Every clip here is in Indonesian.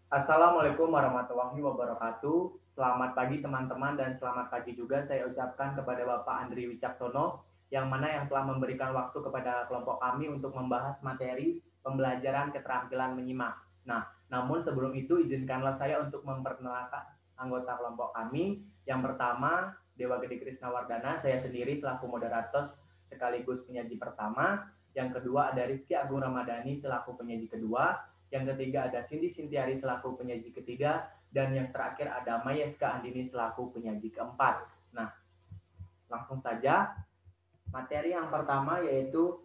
Assalamualaikum warahmatullahi wabarakatuh. Selamat pagi teman-teman dan selamat pagi juga saya ucapkan kepada Bapak Andri Wicaksono yang telah memberikan waktu kepada kelompok kami untuk membahas materi pembelajaran keterampilan menyimak. Nah, namun sebelum itu izinkanlah saya untuk memperkenalkan anggota kelompok kami. Yang pertama, Dewa Gede Krisnawardana, saya sendiri selaku moderator sekaligus penyaji pertama. Yang kedua ada Rizky Agung Ramadhani selaku penyaji kedua. Yang ketiga ada Cindy Sintiari selaku penyaji ketiga, dan yang terakhir ada Mayeska Andini selaku penyaji keempat. Nah, langsung saja materi yang pertama yaitu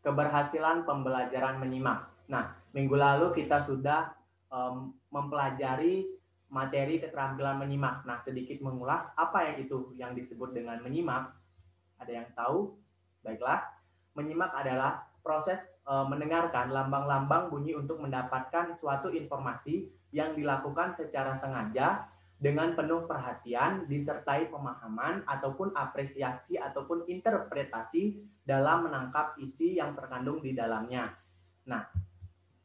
keberhasilan pembelajaran menyimak. Nah, minggu lalu kita sudah mempelajari materi keterampilan menyimak. Nah, sedikit mengulas apa yang itu yang disebut dengan menyimak. Ada yang tahu? Baiklah, menyimak adalah proses mendengarkan lambang-lambang bunyi untuk mendapatkan suatu informasi yang dilakukan secara sengaja dengan penuh perhatian disertai pemahaman ataupun apresiasi ataupun interpretasi dalam menangkap isi yang terkandung di dalamnya. Nah,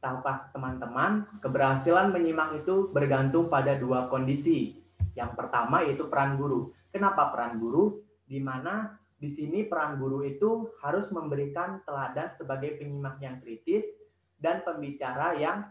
tahukah teman-teman, keberhasilan menyimak itu bergantung pada dua kondisi. Yang pertama yaitu peran guru. Kenapa peran guru? Di mana di sini peran guru itu harus memberikan teladan sebagai penyimak yang kritis dan pembicara yang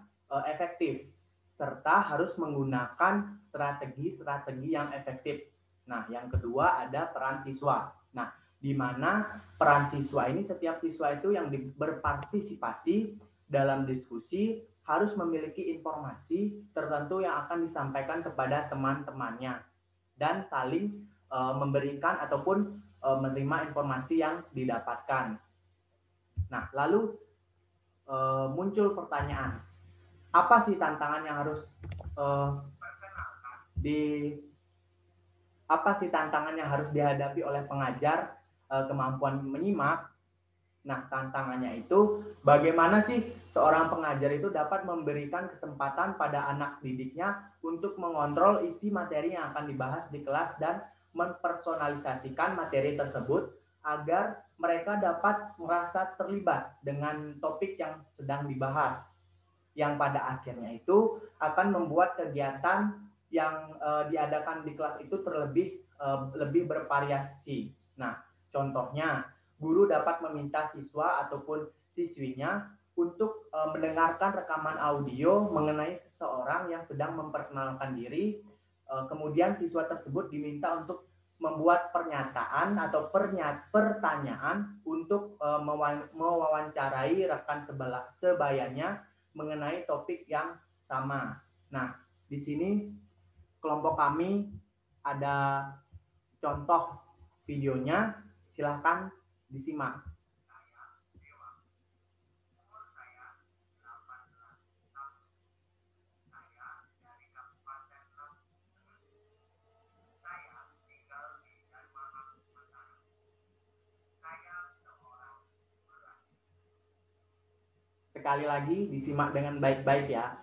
efektif, serta harus menggunakan strategi-strategi yang efektif. Nah, yang kedua ada peran siswa. Nah, di mana peran siswa ini setiap siswa itu yang berpartisipasi dalam diskusi harus memiliki informasi tertentu yang akan disampaikan kepada teman-temannya dan saling memberikan ataupun menerima informasi yang didapatkan. Nah, lalu muncul pertanyaan, apa sih tantangan yang harus di apa sih tantangan yang harus dihadapi oleh pengajar kemampuan menyimak? Nah, tantangannya itu bagaimana sih seorang pengajar itu dapat memberikan kesempatan pada anak didiknya untuk mengontrol isi materi yang akan dibahas di kelas dan mempersonalisasikan materi tersebut agar mereka dapat merasa terlibat dengan topik yang sedang dibahas, yang pada akhirnya itu akan membuat kegiatan yang diadakan di kelas itu lebih bervariasi. Nah, contohnya guru dapat meminta siswa ataupun siswinya untuk mendengarkan rekaman audio mengenai seseorang yang sedang memperkenalkan diri. Kemudian siswa tersebut diminta untuk membuat pernyataan atau pertanyaan untuk mewawancarai rekan sebayanya mengenai topik yang sama. Nah, di sini kelompok kami ada contoh videonya, silahkan disimak. Sekali lagi disimak dengan baik-baik ya.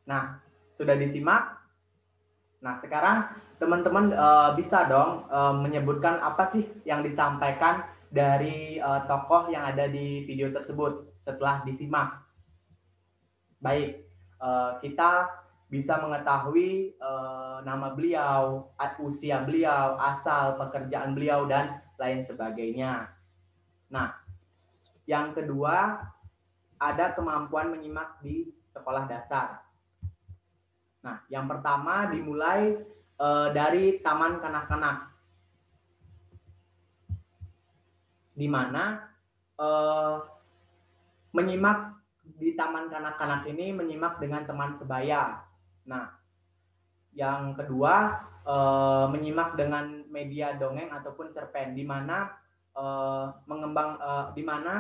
Nah, sudah disimak? Nah, sekarang teman-teman bisa dong menyebutkan apa sih yang disampaikan dari tokoh yang ada di video tersebut setelah disimak. Baik, kita bisa mengetahui nama beliau, usia beliau, asal pekerjaan beliau, dan lain sebagainya. Nah, yang kedua ada kemampuan menyimak di sekolah dasar. Nah, yang pertama dimulai dari taman kanak-kanak, di mana menyimak di taman kanak-kanak ini menyimak dengan teman sebaya. Nah, yang kedua menyimak dengan media dongeng ataupun cerpen, di mana di mana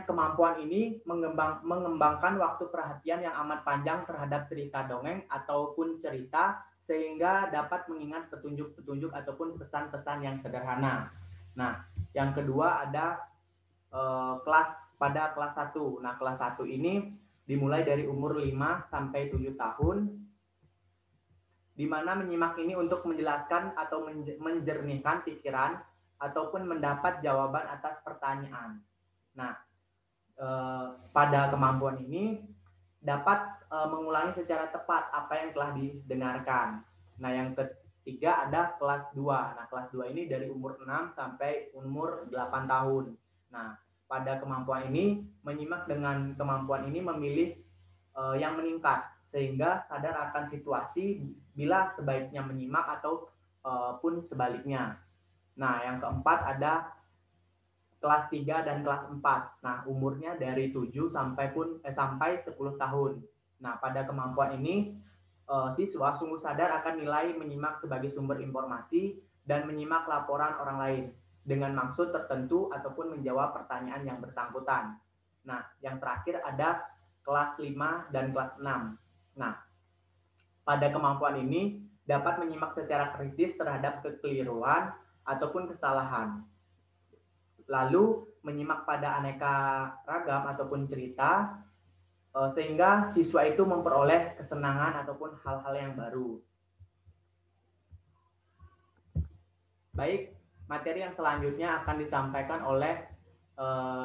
kemampuan ini mengembangkan waktu perhatian yang amat panjang terhadap cerita dongeng ataupun cerita sehingga dapat mengingat petunjuk-petunjuk ataupun pesan-pesan yang sederhana. Nah, yang kedua ada kelas 1. Nah, kelas 1 ini dimulai dari umur 5 sampai 7 tahun, di mana menyimak ini untuk menjelaskan atau menjernihkan pikiran ataupun mendapat jawaban atas pertanyaan. Nah, pada kemampuan ini dapat mengulangi secara tepat apa yang telah didengarkan. Nah, yang ketiga ada kelas 2. Nah, kelas 2 ini dari umur 6 sampai umur 8 tahun. Nah, pada kemampuan ini, menyimak dengan kemampuan ini memilih yang meningkat, sehingga sadar akan situasi bila sebaiknya menyimak atau pun sebaliknya. Nah, yang keempat ada kelas 3 dan kelas 4. Nah, umurnya dari 7 sampai 10 tahun. Nah, pada kemampuan ini siswa sungguh sadar akan nilai menyimak sebagai sumber informasi dan menyimak laporan orang lain dengan maksud tertentu ataupun menjawab pertanyaan yang bersangkutan. Nah, yang terakhir ada kelas 5 dan kelas 6. Nah, pada kemampuan ini dapat menyimak secara kritis terhadap kekeliruan ataupun kesalahan. Lalu menyimak pada aneka ragam ataupun cerita sehingga siswa itu memperoleh kesenangan ataupun hal-hal yang baru. Baik, materi yang selanjutnya akan disampaikan oleh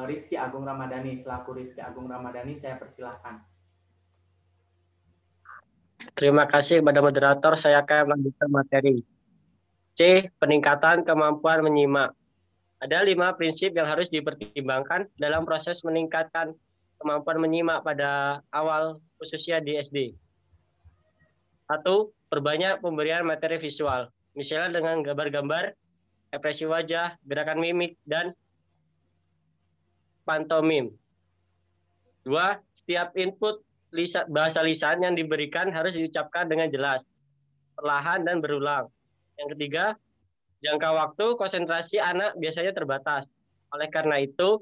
Rizky Agung Ramadhani. Selaku Rizky Agung Ramadhani, saya persilahkan. Terima kasih kepada moderator. Saya akan melanjutkan materi. C. Peningkatan kemampuan menyimak. Ada 5 prinsip yang harus dipertimbangkan dalam proses meningkatkan kemampuan menyimak pada awal, khususnya di SD. 1. Perbanyak pemberian materi visual, misalnya dengan gambar-gambar, ekspresi wajah, gerakan mimik, dan pantomim. 2. Setiap input bahasa lisan yang diberikan harus diucapkan dengan jelas, perlahan, dan berulang. Yang ketiga, jangka waktu konsentrasi anak biasanya terbatas. Oleh karena itu,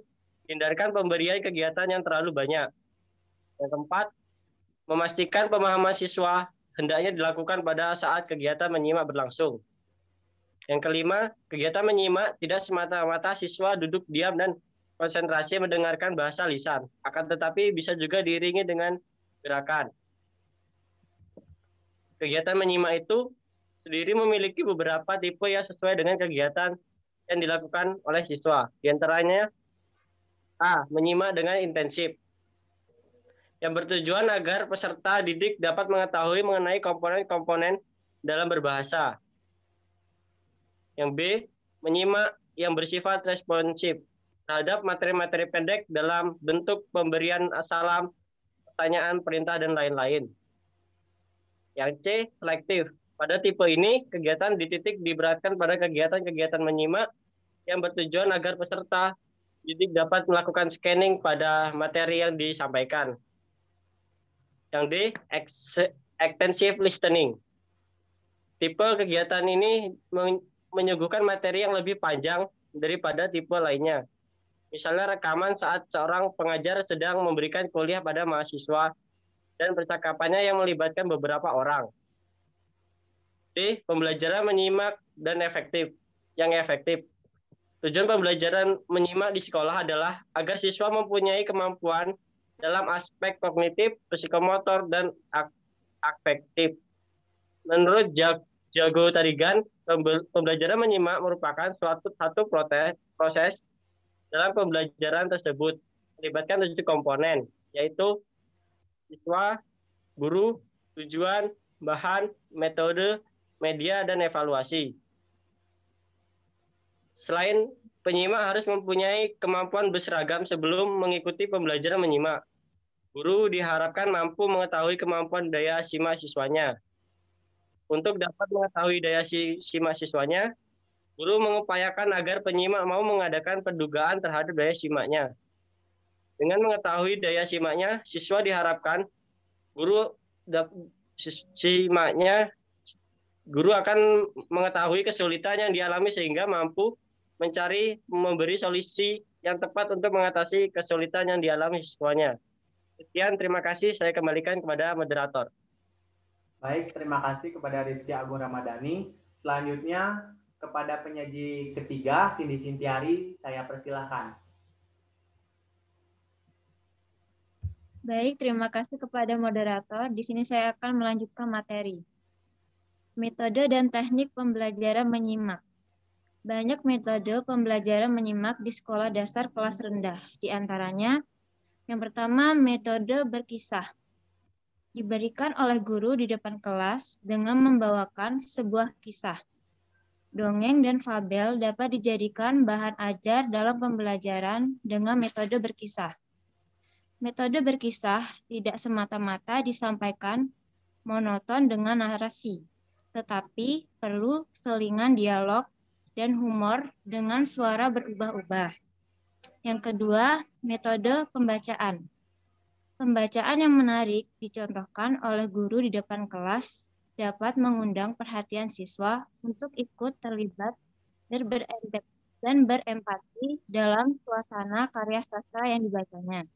hindarkan pemberian kegiatan yang terlalu banyak. Yang keempat, memastikan pemahaman siswa hendaknya dilakukan pada saat kegiatan menyimak berlangsung. Yang kelima, kegiatan menyimak tidak semata-mata siswa duduk diam dan konsentrasi mendengarkan bahasa lisan, akan tetapi bisa juga diiringi dengan gerakan. Kegiatan menyimak itu sendiri memiliki beberapa tipe yang sesuai dengan kegiatan yang dilakukan oleh siswa. Di antaranya, A. Menyimak dengan intensif, yang bertujuan agar peserta didik dapat mengetahui mengenai komponen-komponen dalam berbahasa. Yang B. Menyimak yang bersifat responsif terhadap materi-materi pendek dalam bentuk pemberian salam, pertanyaan, perintah, dan lain-lain. Yang C. Selektif. Pada tipe ini, kegiatan dititik diberatkan pada kegiatan-kegiatan menyimak yang bertujuan agar peserta didik dapat melakukan scanning pada materi yang disampaikan. Yang D. Extensive listening. Tipe kegiatan ini menyuguhkan materi yang lebih panjang daripada tipe lainnya. Misalnya rekaman saat seorang pengajar sedang memberikan kuliah pada mahasiswa dan percakapannya yang melibatkan beberapa orang. D. Pembelajaran menyimak dan efektif. Yang efektif. Tujuan pembelajaran menyimak di sekolah adalah agar siswa mempunyai kemampuan dalam aspek kognitif, psikomotor, dan afektif. Menurut Jago Tarigan, pembelajaran menyimak merupakan satu proses dalam pembelajaran tersebut, melibatkan 7 komponen, yaitu siswa, guru, tujuan, bahan, metode, media, dan evaluasi. Selain penyimak harus mempunyai kemampuan berseragam sebelum mengikuti pembelajaran menyimak. Guru diharapkan mampu mengetahui kemampuan daya simak siswanya. Untuk dapat mengetahui daya simak siswanya, guru mengupayakan agar penyimak mau mengadakan pendugaan terhadap daya simaknya. Dengan mengetahui daya simaknya, siswa diharapkan guru akan mengetahui kesulitan yang dialami sehingga mampu memberi solusi yang tepat untuk mengatasi kesulitan yang dialami siswanya. Sekian, terima kasih. Saya kembalikan kepada moderator. Baik, terima kasih kepada Rizky Agung Ramadhani. Selanjutnya kepada penyaji ketiga, Cindy Sintiari, saya persilahkan. Baik, terima kasih kepada moderator. Di sini saya akan melanjutkan materi. Metode dan teknik pembelajaran menyimak. Banyak metode pembelajaran menyimak di sekolah dasar kelas rendah. Di antaranya, yang pertama, metode berkisah. Diberikan oleh guru di depan kelas dengan membawakan sebuah kisah. Dongeng dan fabel dapat dijadikan bahan ajar dalam pembelajaran dengan metode berkisah. Metode berkisah tidak semata-mata disampaikan monoton dengan narasi, tetapi perlu selingan dialog dan humor dengan suara berubah-ubah. Yang kedua, metode pembacaan. Pembacaan yang menarik dicontohkan oleh guru di depan kelas dapat mengundang perhatian siswa untuk ikut terlibat dan berempati dalam suasana karya sastra yang dibacanya.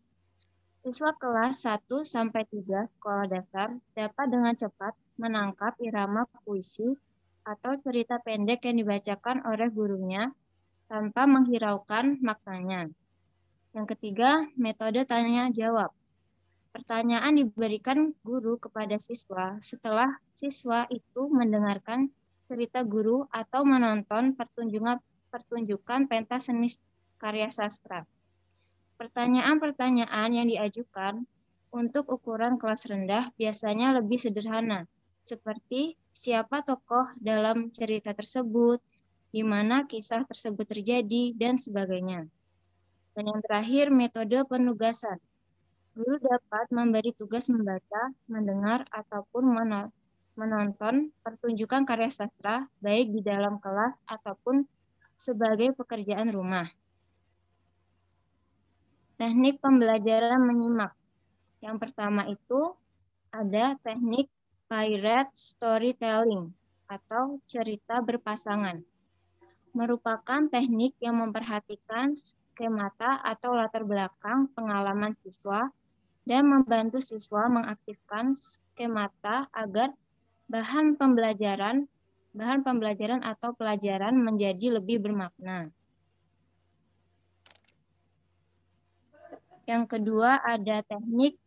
Siswa kelas 1-3 sekolah dasar dapat dengan cepat menangkap irama puisi atau cerita pendek yang dibacakan oleh gurunya tanpa menghiraukan maknanya. Yang ketiga, metode tanya-jawab. Pertanyaan diberikan guru kepada siswa setelah siswa itu mendengarkan cerita guru atau menonton pertunjukan pentas seni karya sastra. Pertanyaan-pertanyaan yang diajukan untuk ukuran kelas rendah biasanya lebih sederhana, seperti siapa tokoh dalam cerita tersebut, di mana kisah tersebut terjadi, dan sebagainya. Dan yang terakhir, metode penugasan. Guru dapat memberi tugas membaca, mendengar, ataupun menonton pertunjukan karya sastra, baik di dalam kelas ataupun sebagai pekerjaan rumah. Teknik pembelajaran menyimak. Yang pertama itu ada teknik pirate storytelling atau cerita berpasangan. Merupakan teknik yang memperhatikan skemata atau latar belakang pengalaman siswa dan membantu siswa mengaktifkan skemata agar bahan pembelajaran atau pelajaran menjadi lebih bermakna. Yang kedua ada teknik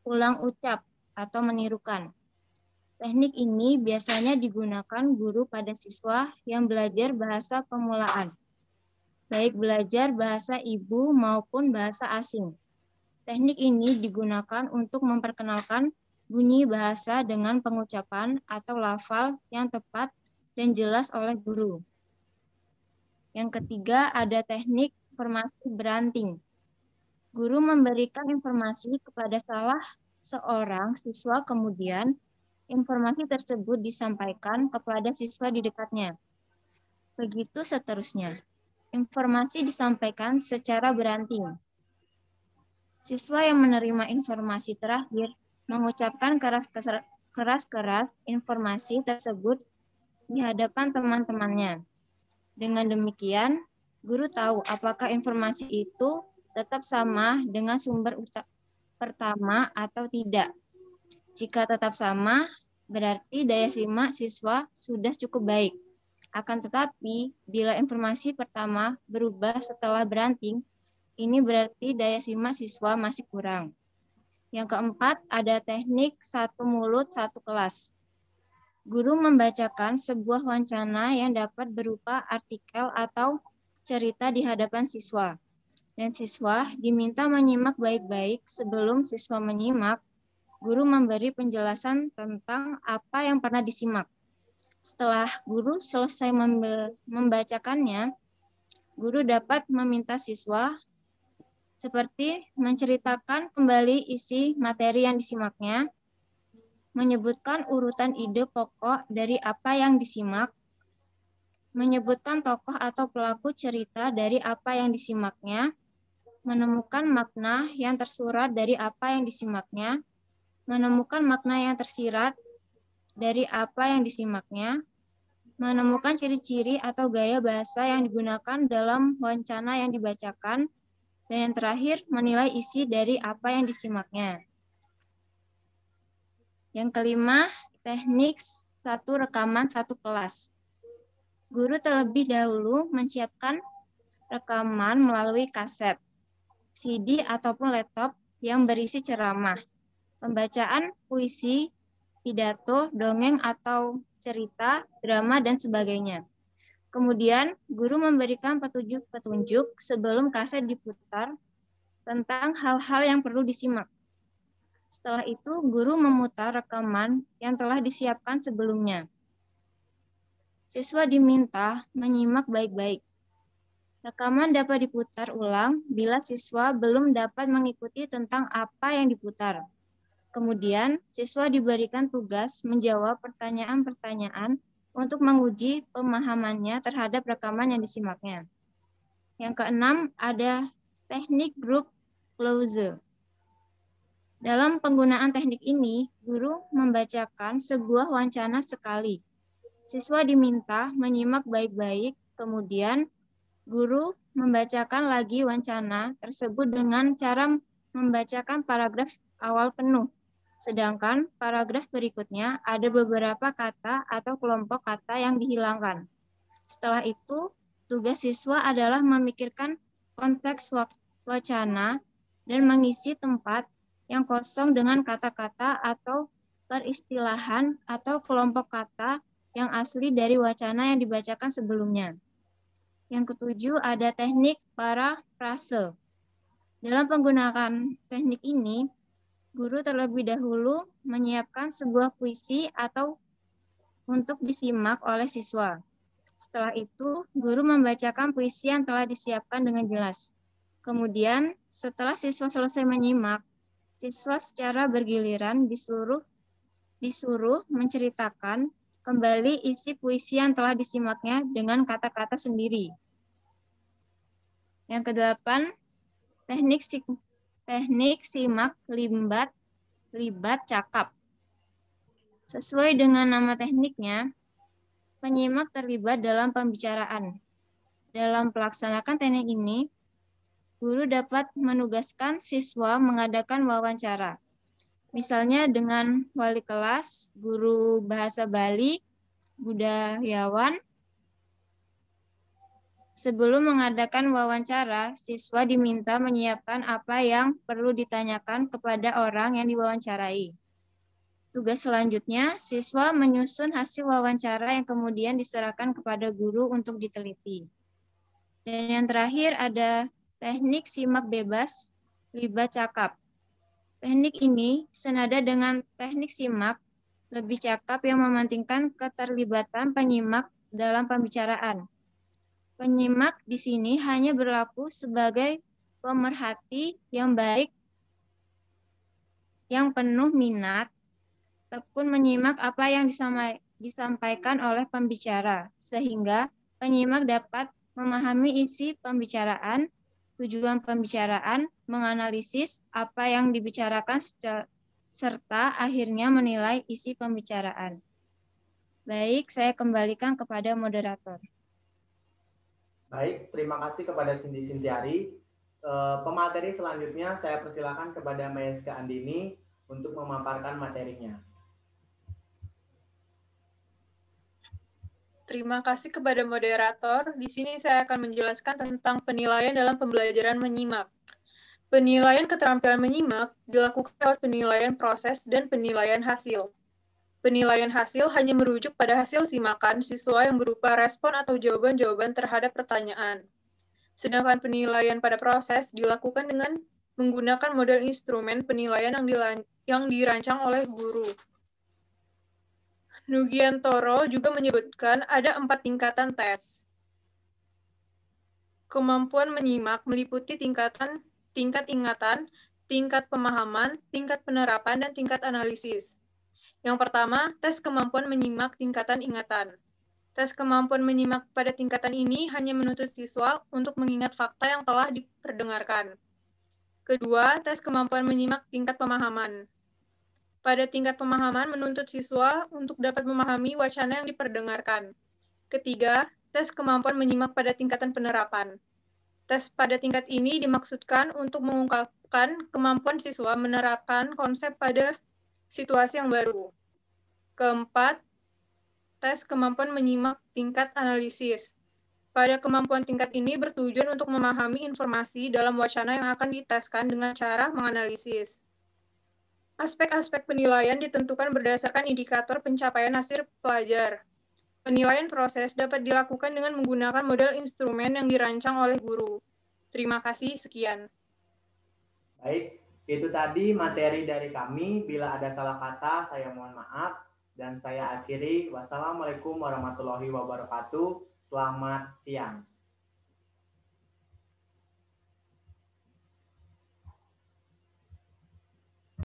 ulang ucap atau menirukan. Teknik ini biasanya digunakan guru pada siswa yang belajar bahasa permulaan, baik belajar bahasa ibu maupun bahasa asing. Teknik ini digunakan untuk memperkenalkan bunyi bahasa dengan pengucapan atau lafal yang tepat dan jelas oleh guru. Yang ketiga ada teknik informasi beranting. Guru memberikan informasi kepada salah seorang siswa, kemudian informasi tersebut disampaikan kepada siswa di dekatnya. Begitu seterusnya. Informasi disampaikan secara beranting. Siswa yang menerima informasi terakhir mengucapkan keras-keras informasi tersebut di hadapan teman-temannya. Dengan demikian, guru tahu apakah informasi itu tetap sama dengan sumber pertama atau tidak. Jika tetap sama, berarti daya simak siswa sudah cukup baik. Akan tetapi, bila informasi pertama berubah setelah beranting, ini berarti daya simak siswa masih kurang. Yang keempat, ada teknik satu mulut satu kelas. Guru membacakan sebuah wacana yang dapat berupa artikel atau cerita di hadapan siswa. Dan siswa diminta menyimak baik-baik. Sebelum siswa menyimak, guru memberi penjelasan tentang apa yang pernah disimak. Setelah guru selesai membacakannya, guru dapat meminta siswa seperti menceritakan kembali isi materi yang disimaknya, menyebutkan urutan ide pokok dari apa yang disimak, menyebutkan tokoh atau pelaku cerita dari apa yang disimaknya, menemukan makna yang tersurat dari apa yang disimaknya, menemukan makna yang tersirat dari apa yang disimaknya, menemukan ciri-ciri atau gaya bahasa yang digunakan dalam wacana yang dibacakan, dan yang terakhir, menilai isi dari apa yang disimaknya. Yang kelima, teknik satu rekaman satu kelas. Guru terlebih dahulu menyiapkan rekaman melalui kaset, CD ataupun laptop yang berisi ceramah, pembacaan puisi, pidato, dongeng atau cerita, drama, dan sebagainya. Kemudian, guru memberikan petunjuk-petunjuk sebelum kaset diputar tentang hal-hal yang perlu disimak. Setelah itu, guru memutar rekaman yang telah disiapkan sebelumnya. Siswa diminta menyimak baik-baik. Rekaman dapat diputar ulang bila siswa belum dapat mengikuti tentang apa yang diputar. Kemudian, siswa diberikan tugas menjawab pertanyaan-pertanyaan untuk menguji pemahamannya terhadap rekaman yang disimaknya. Yang keenam, ada teknik group closure. Dalam penggunaan teknik ini, guru membacakan sebuah wacana sekali. Siswa diminta menyimak baik-baik, kemudian guru membacakan lagi wacana tersebut dengan cara membacakan paragraf awal penuh. Sedangkan paragraf berikutnya ada beberapa kata atau kelompok kata yang dihilangkan. Setelah itu, tugas siswa adalah memikirkan konteks wacana dan mengisi tempat yang kosong dengan kata-kata atau peristilahan atau kelompok kata yang asli dari wacana yang dibacakan sebelumnya. Yang ketujuh, ada teknik parafrase. Dalam penggunaan teknik ini, guru terlebih dahulu menyiapkan sebuah puisi atau untuk disimak oleh siswa. Setelah itu, guru membacakan puisi yang telah disiapkan dengan jelas. Kemudian, setelah siswa selesai menyimak, siswa secara bergiliran disuruh menceritakan kembali isi puisi yang telah disimaknya dengan kata-kata sendiri. Yang kedelapan, teknik simak libat cakap. Sesuai dengan nama tekniknya, penyimak terlibat dalam pembicaraan. Dalam pelaksanakan teknik ini, guru dapat menugaskan siswa mengadakan wawancara. Misalnya dengan wali kelas, guru bahasa Bali, budayawan. Sebelum mengadakan wawancara, siswa diminta menyiapkan apa yang perlu ditanyakan kepada orang yang diwawancarai. Tugas selanjutnya, siswa menyusun hasil wawancara yang kemudian diserahkan kepada guru untuk diteliti. Dan yang terakhir ada teknik simak bebas, libat cakap. Teknik ini senada dengan teknik simak, lebih cakap yang mementingkan keterlibatan penyimak dalam pembicaraan. Penyimak di sini hanya berlaku sebagai pemerhati yang baik, yang penuh minat, tekun menyimak apa yang disampaikan oleh pembicara, sehingga penyimak dapat memahami isi pembicaraan, tujuan pembicaraan, menganalisis apa yang dibicarakan serta akhirnya menilai isi pembicaraan. Baik, saya kembalikan kepada moderator. Baik, terima kasih kepada Cindy Sintiari. Pemateri selanjutnya saya persilakan kepada Maeska Andini untuk memaparkan materinya. Terima kasih kepada moderator. Di sini saya akan menjelaskan tentang penilaian dalam pembelajaran menyimak. Penilaian keterampilan menyimak dilakukan lewat penilaian proses dan penilaian hasil. Penilaian hasil hanya merujuk pada hasil simakan siswa yang berupa respon atau jawaban-jawaban terhadap pertanyaan. Sedangkan penilaian pada proses dilakukan dengan menggunakan model instrumen penilaian yang dirancang oleh guru. Nugiantoro juga menyebutkan ada 4 tingkatan tes. Kemampuan menyimak meliputi tingkat ingatan, tingkat pemahaman, tingkat penerapan, dan tingkat analisis. Yang pertama, tes kemampuan menyimak tingkatan ingatan. Tes kemampuan menyimak pada tingkatan ini hanya menuntut siswa untuk mengingat fakta yang telah diperdengarkan. Kedua, tes kemampuan menyimak tingkat pemahaman. Pada tingkat pemahaman menuntut siswa untuk dapat memahami wacana yang diperdengarkan. Ketiga, tes kemampuan menyimak pada tingkatan penerapan. Tes pada tingkat ini dimaksudkan untuk mengungkapkan kemampuan siswa menerapkan konsep pada situasi yang baru. Keempat, tes kemampuan menyimak tingkat analisis. Pada kemampuan tingkat ini bertujuan untuk memahami informasi dalam wacana yang akan diteskan dengan cara menganalisis. Aspek-aspek penilaian ditentukan berdasarkan indikator pencapaian hasil pelajar. Penilaian proses dapat dilakukan dengan menggunakan model instrumen yang dirancang oleh guru. Terima kasih, sekian. Baik, itu tadi materi dari kami. Bila ada salah kata, saya mohon maaf. Dan saya akhiri. Wassalamualaikum warahmatullahi wabarakatuh. Selamat siang.